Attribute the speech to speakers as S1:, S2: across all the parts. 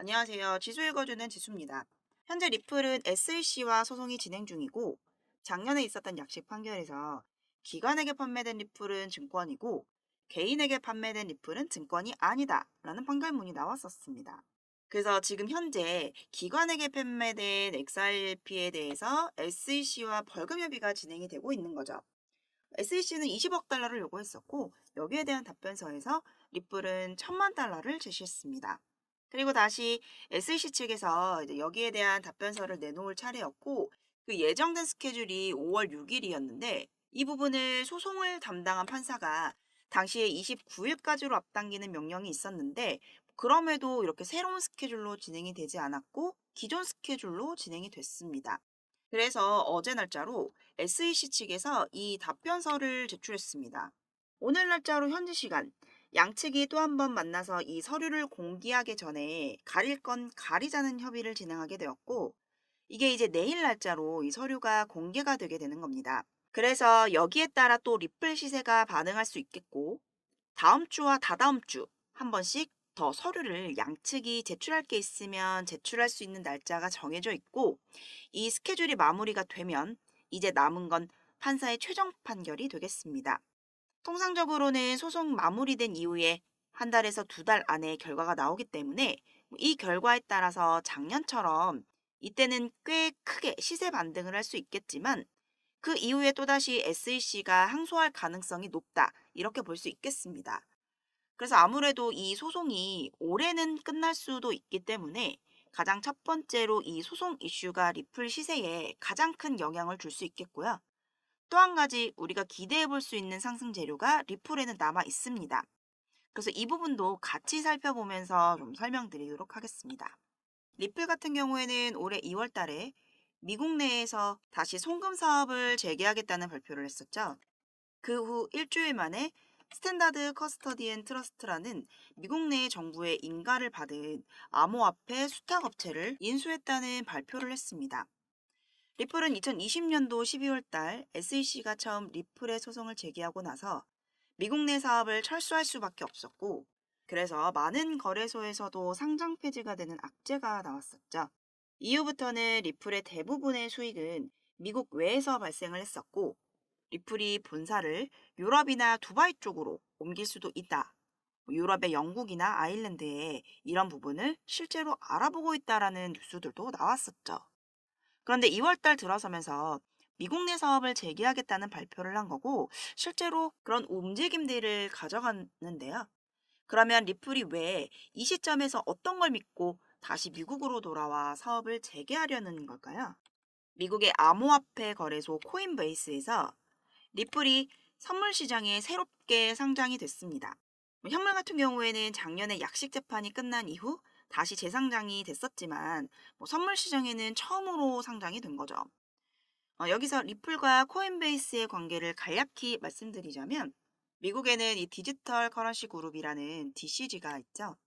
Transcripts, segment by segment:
S1: 안녕하세요. 지수 읽어주는 지수입니다. 현재 리플은 SEC와 소송이 진행 중이고, 작년에 있었던 약식 판결에서 기관에게 판매된 리플은 증권이고, 개인에게 판매된 리플은 증권이 아니다 라는 판결문이 나왔었습니다. 그래서 지금 현재 기관에게 판매된 XRP에 대해서 SEC와 벌금 협의가 진행이 되고 있는 거죠. SEC는 20억 달러를 요구했었고, 여기에 대한 답변서에서 리플은 1,000만 달러를 제시했습니다. 그리고 다시 SEC 측에서 이제 여기에 대한 답변서를 내놓을 차례였고, 그 예정된 스케줄이 5월 6일이었는데, 이 부분을 소송을 담당한 판사가 당시에 29일까지로 앞당기는 명령이 있었는데, 그럼에도 이렇게 새로운 스케줄로 진행이 되지 않았고, 기존 스케줄로 진행이 됐습니다. 그래서 어제 날짜로 SEC 측에서 이 답변서를 제출했습니다. 오늘 날짜로 현지 시간, 양측이 또 한 번 만나서 이 서류를 공개하기 전에 가릴 건 가리자는 협의를 진행하게 되었고, 이게 이제 내일 날짜로 이 서류가 공개가 되게 되는 겁니다. 그래서 여기에 따라 또 리플 시세가 반응할 수 있겠고, 다음 주와 다다음 주 한 번씩 더 서류를 양측이 제출할 게 있으면 제출할 수 있는 날짜가 정해져 있고, 이 스케줄이 마무리가 되면 이제 남은 건 판사의 최종 판결이 되겠습니다. 통상적으로는 소송 마무리된 이후에 한 달에서 두 달 안에 결과가 나오기 때문에 이 결과에 따라서 작년처럼 이때는 꽤 크게 시세 반등을 할 수 있겠지만, 그 이후에 또다시 SEC가 항소할 가능성이 높다, 이렇게 볼 수 있겠습니다. 그래서 아무래도 이 소송이 올해는 끝날 수도 있기 때문에 가장 첫 번째로 이 소송 이슈가 리플 시세에 가장 큰 영향을 줄 수 있겠고요. 또 한 가지 우리가 기대해 볼 수 있는 상승 재료가 리플에는 남아 있습니다. 그래서 이 부분도 같이 살펴보면서 좀 설명드리도록 하겠습니다. 리플 같은 경우에는 올해 2월 달에 미국 내에서 다시 송금 사업을 재개하겠다는 발표를 했었죠. 그 후 일주일 만에 스탠다드 커스터디앤 트러스트라는 미국 내 정부의 인가를 받은 암호화폐 수탁업체를 인수했다는 발표를 했습니다. 리플은 2020년도 12월 달 SEC가 처음 리플의 소송을 제기하고 나서 미국 내 사업을 철수할 수밖에 없었고, 그래서 많은 거래소에서도 상장 폐지가 되는 악재가 나왔었죠. 이후부터는 리플의 대부분의 수익은 미국 외에서 발생을 했었고, 리플이 본사를 유럽이나 두바이 쪽으로 옮길 수도 있다, 유럽의 영국이나 아일랜드에 이런 부분을 실제로 알아보고 있다라는 뉴스들도 나왔었죠. 그런데 2월 달 들어서면서 미국 내 사업을 재개하겠다는 발표를 한 거고, 실제로 그런 움직임들을 가져갔는데요. 그러면 리플이 왜 이 시점에서 어떤 걸 믿고 다시 미국으로 돌아와 사업을 재개하려는 걸까요? 미국의 암호화폐 거래소 코인베이스에서 리플이 선물 시장에 새롭게 상장이 됐습니다. 현물 같은 경우에는 작년에 약식 재판이 끝난 이후 다시 재상장이 됐었지만, 선물 시장에는 처음으로 상장이 된 거죠. 여기서 리플과 코인베이스의 관계를 간략히 말씀드리자면, 미국에는 이 디지털 커런시 그룹이라는 DCG가 있죠.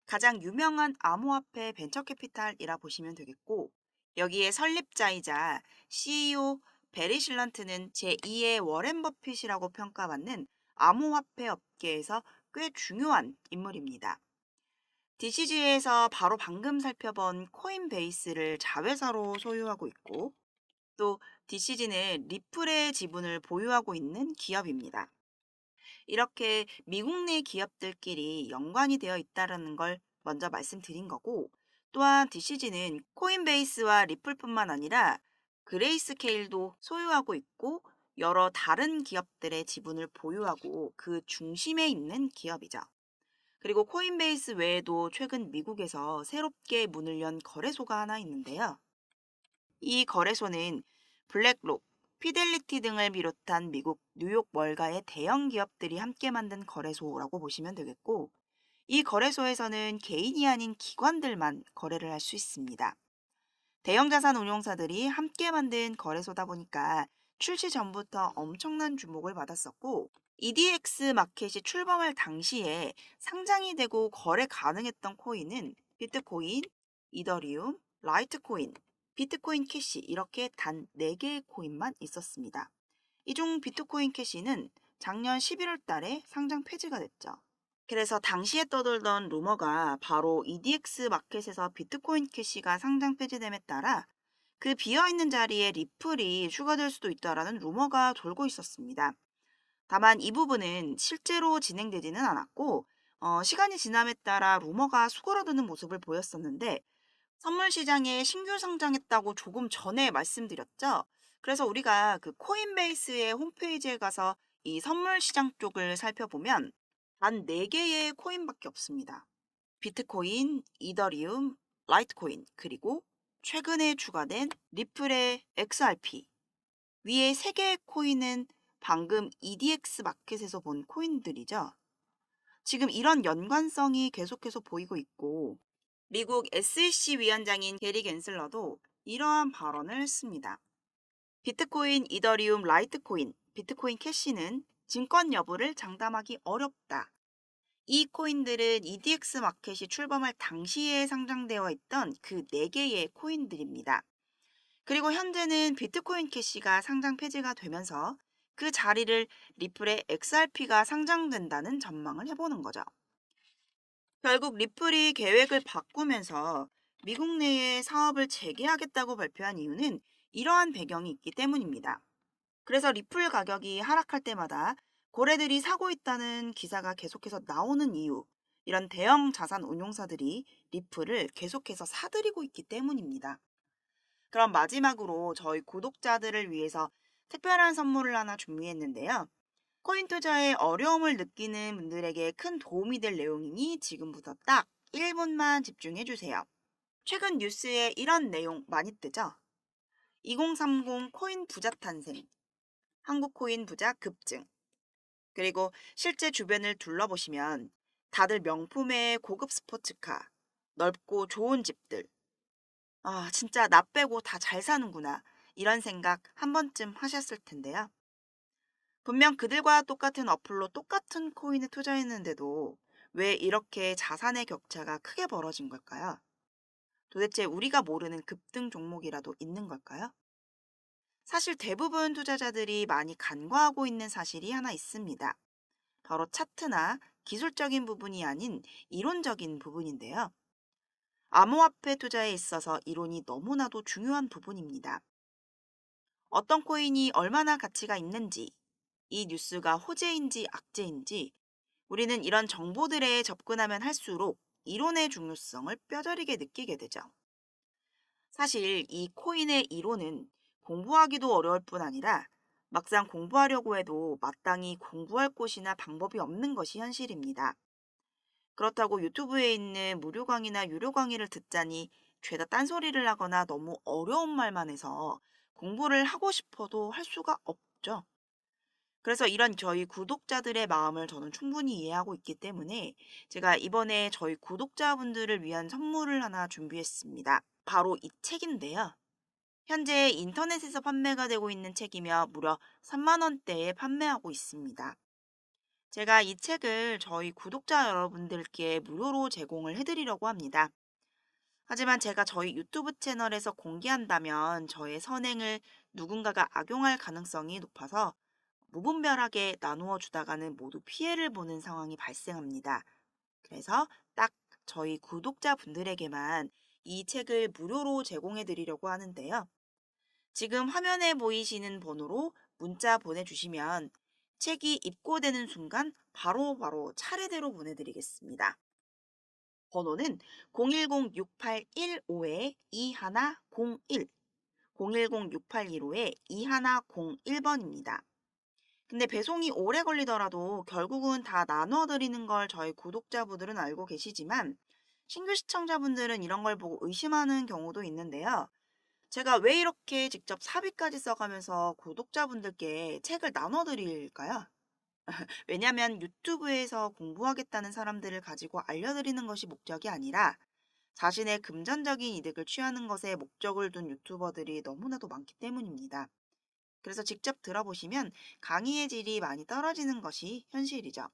S1: 가장 유명한 암호화폐 벤처 캐피탈이라 보시면 되겠고, 여기에 설립자이자 CEO 베리 실런트는 제2의 워렌 버핏이라고 평가받는 암호화폐 업계에서 꽤 중요한 인물입니다. DCG에서 바로 방금 살펴본 코인베이스를 자회사로 소유하고 있고, 또 DCG는 리플의 지분을 보유하고 있는 기업입니다. 이렇게 미국 내 기업들끼리 연관이 되어 있다는 걸 먼저 말씀드린 거고, 또한 DCG는 코인베이스와 리플뿐만 아니라 그레이스케일도 소유하고 있고, 여러 다른 기업들의 지분을 보유하고 그 중심에 있는 기업이죠. 그리고 코인베이스 외에도 최근 미국에서 새롭게 문을 연 거래소가 하나 있는데요. 이 거래소는 블랙록, 피델리티 등을 비롯한 미국 뉴욕 월가의 대형 기업들이 함께 만든 거래소라고 보시면 되겠고, 이 거래소에서는 개인이 아닌 기관들만 거래를 할 수 있습니다. 대형 자산 운용사들이 함께 만든 거래소다 보니까 출시 전부터 엄청난 주목을 받았었고, EDX 마켓이 출범할 당시에 상장이 되고 거래 가능했던 코인은 비트코인, 이더리움, 라이트코인, 비트코인 캐시, 이렇게 단 4개의 코인만 있었습니다. 이 중 비트코인 캐시는 작년 11월 달에 상장 폐지가 됐죠. 그래서 당시에 떠돌던 루머가 바로 EDX 마켓에서 비트코인 캐시가 상장 폐지됨에 따라 그 비어있는 자리에 리플이 추가될 수도 있다라는 루머가 돌고 있었습니다. 다만 이 부분은 실제로 진행되지는 않았고, 시간이 지남에 따라 루머가 수그러드는 모습을 보였었는데, 선물 시장에 신규 상장했다고 조금 전에 말씀드렸죠. 그래서 우리가 그 코인베이스의 홈페이지에 가서 이 선물 시장 쪽을 살펴보면 단 4개의 코인밖에 없습니다. 비트코인, 이더리움, 라이트코인, 그리고 최근에 추가된 리플의 XRP. 위에 3개의 코인은 방금 EDX 마켓에서 본 코인들이죠. 지금 이런 연관성이 계속해서 보이고 있고, 미국 SEC 위원장인 게리 겐슬러도 이러한 발언을 했습니다. 비트코인, 이더리움, 라이트코인, 비트코인 캐시는 증권 여부를 장담하기 어렵다. 이 코인들은 EDX 마켓이 출범할 당시에 상장되어 있던 그 4개의 코인들입니다. 그리고 현재는 비트코인 캐시가 상장 폐지가 되면서 그 자리를 리플의 XRP가 상장된다는 전망을 해보는 거죠. 결국 리플이 계획을 바꾸면서 미국 내에 사업을 재개하겠다고 발표한 이유는 이러한 배경이 있기 때문입니다. 그래서 리플 가격이 하락할 때마다 고래들이 사고 있다는 기사가 계속해서 나오는 이유, 이런 대형 자산 운용사들이 리플을 계속해서 사들이고 있기 때문입니다. 그럼 마지막으로 저희 구독자들을 위해서 특별한 선물을 하나 준비했는데요. 코인 투자에 어려움을 느끼는 분들에게 큰 도움이 될 내용이니 지금부터 딱 1분만 집중해 주세요. 최근 뉴스에 이런 내용 많이 뜨죠? 2030 코인 부자 탄생, 한국 코인 부자 급증. 그리고 실제 주변을 둘러보시면 다들 명품의 고급 스포츠카, 넓고 좋은 집들. 아, 진짜 나 빼고 다 잘 사는구나. 이런 생각 한 번쯤 하셨을 텐데요. 분명 그들과 똑같은 어플로 똑같은 코인에 투자했는데도 왜 이렇게 자산의 격차가 크게 벌어진 걸까요? 도대체 우리가 모르는 급등 종목이라도 있는 걸까요? 사실 대부분 투자자들이 많이 간과하고 있는 사실이 하나 있습니다. 바로 차트나 기술적인 부분이 아닌 이론적인 부분인데요. 암호화폐 투자에 있어서 이론이 너무나도 중요한 부분입니다. 어떤 코인이 얼마나 가치가 있는지, 이 뉴스가 호재인지 악재인지, 우리는 이런 정보들에 접근하면 할수록 이론의 중요성을 뼈저리게 느끼게 되죠. 사실 이 코인의 이론은 공부하기도 어려울 뿐 아니라 막상 공부하려고 해도 마땅히 공부할 곳이나 방법이 없는 것이 현실입니다. 그렇다고 유튜브에 있는 무료 강의나 유료 강의를 듣자니 죄다 딴소리를 하거나 너무 어려운 말만 해서 공부를 하고 싶어도 할 수가 없죠. 그래서 이런 저희 구독자들의 마음을 저는 충분히 이해하고 있기 때문에 제가 이번에 저희 구독자분들을 위한 선물을 하나 준비했습니다. 바로 이 책인데요. 현재 인터넷에서 판매가 되고 있는 책이며 무려 3만 원대에 판매하고 있습니다. 제가 이 책을 저희 구독자 여러분들께 무료로 제공을 해드리려고 합니다. 하지만 제가 저희 유튜브 채널에서 공개한다면 저의 선행을 누군가가 악용할 가능성이 높아서 무분별하게 나누어 주다가는 모두 피해를 보는 상황이 발생합니다. 그래서 딱 저희 구독자분들에게만 이 책을 무료로 제공해 드리려고 하는데요. 지금 화면에 보이시는 번호로 문자 보내주시면 책이 입고되는 순간 바로바로 차례대로 보내드리겠습니다. 번호는 010-6815-2101, 010-6815-2101번입니다. 근데 배송이 오래 걸리더라도 결국은 다 나눠 드리는 걸 저희 구독자분들은 알고 계시지만 신규 시청자분들은 이런 걸 보고 의심하는 경우도 있는데요. 제가 왜 이렇게 직접 사비까지 써가면서 구독자분들께 책을 나눠 드릴까요? 왜냐면 유튜브에서 공부하겠다는 사람들을 가지고 알려드리는 것이 목적이 아니라 자신의 금전적인 이득을 취하는 것에 목적을 둔 유튜버들이 너무나도 많기 때문입니다. 그래서 직접 들어보시면 강의의 질이 많이 떨어지는 것이 현실이죠.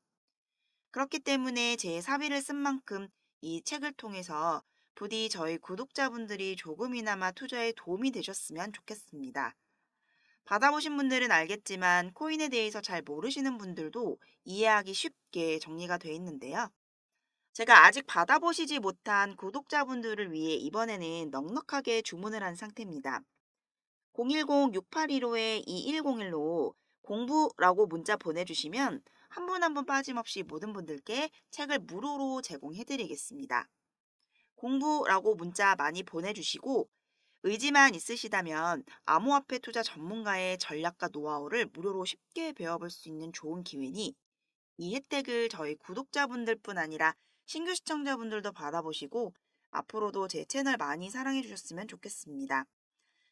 S1: 그렇기 때문에 제 사비를 쓴 만큼 이 책을 통해서 부디 저희 구독자분들이 조금이나마 투자에 도움이 되셨으면 좋겠습니다. 받아보신 분들은 알겠지만 코인에 대해서 잘 모르시는 분들도 이해하기 쉽게 정리가 돼 있는데요. 제가 아직 받아보시지 못한 구독자분들을 위해 이번에는 넉넉하게 주문을 한 상태입니다. 010-6815-2101로 공부라고 문자 보내주시면 한 분 한 분 빠짐없이 모든 분들께 책을 무료로 제공해드리겠습니다. 공부라고 문자 많이 보내주시고 의지만 있으시다면 암호화폐 투자 전문가의 전략과 노하우를 무료로 쉽게 배워볼 수 있는 좋은 기회니 이 혜택을 저희 구독자분들뿐 아니라 신규 시청자분들도 받아보시고 앞으로도 제 채널 많이 사랑해 주셨으면 좋겠습니다.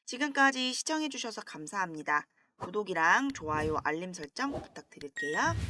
S1: 지금까지 시청해 주셔서 감사합니다. 구독이랑 좋아요, 알림 설정 부탁드릴게요.